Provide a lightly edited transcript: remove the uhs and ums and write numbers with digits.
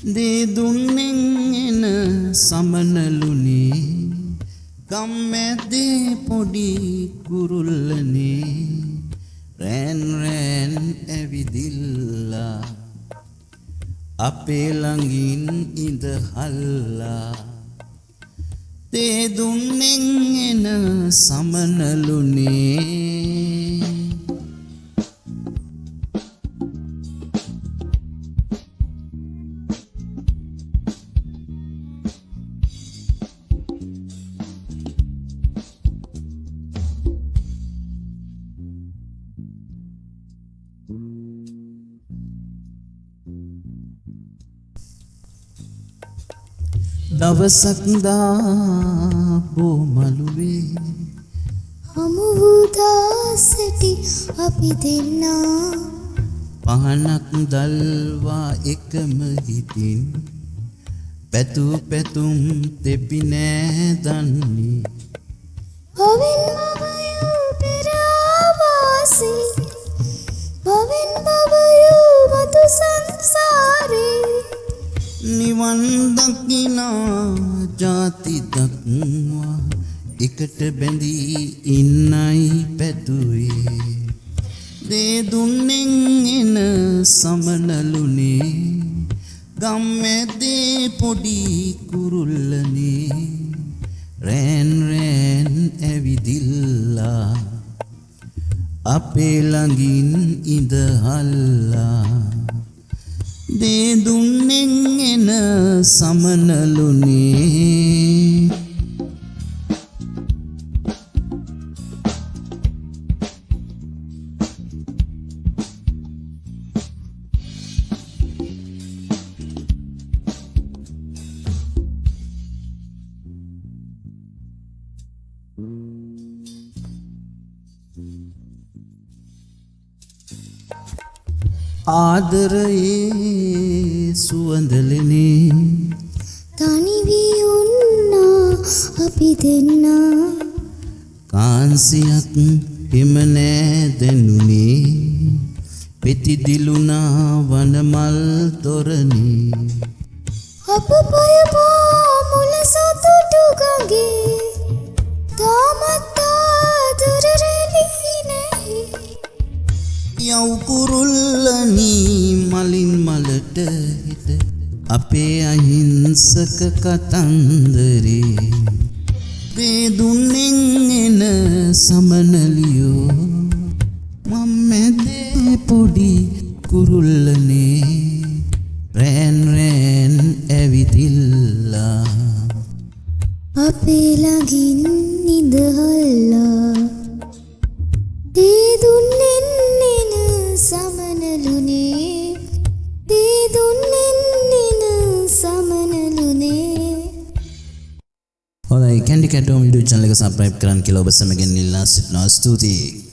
දෙදුන්නෙන් එන සමනලුනේ ගම්මැද්දේ පොඩි කුරුල්ලනේ run run ඇවිදිල්ලා අපේ ළඟින් ඉඳහල්ලා දෙදුන්නෙන් එන සමනලුනේ දවසක් දාපෝ මළුවේ හමු වූ දාසටි අපි දෙන්නා පහනක් දල්වා එකම හිතින් පැතු පැතුම් තෙපි නෑ දන්නේ භවෙන් භවය පෙරාවාසී භවෙන් භවය මතු සංසාරේ නිවන් දකිනා ජාති දක්වා එකට බැඳී ඉන්නයි පැතුවේ දෙදුන්නෙන් එන සමනලුනේ ගම්මැද්දේ පොඩි කුරුල්ලනේ රෑන් රෑන් ඇවිදිල්ලා අපේ ළඟින් ඉඳහල්ලා දෙදුන්නෙන් එන සමනලුනේ ආදරයේ සුවඳලනේ තනි වී උන්නා අපි දෙන්නා කාන්සියක් හිම නෑ දැනුනේ පෙති දිලුනා වනමල් තොරණේ අප පය පාමුල සතුටු ගඟේ තාමත් ආදර රැළි නැහැ යව් කුරුල්ලනී මලින් මලට හිට අපේ අහිංසක කතන්දරේ දෙදුන්නෙන් එන සමනලියෝ මම්මැද්දේ පොඩි කුරුල්ලනේ රෑන් රෑන් ඇවිදිල්ලා අපේ ළඟින් ඉඳහල්ලා දෙදුන්නෙන් එන සමනලුනේ දෙදුන්නෙන් එන සමනලුනේ හොඳයි කැන්ඩි කැටෝම් YouTube channel එක subscribe කරන්න කියලා ඔබ සැමගෙන් ඉල්ලා සිටිනවා ස්තුතියි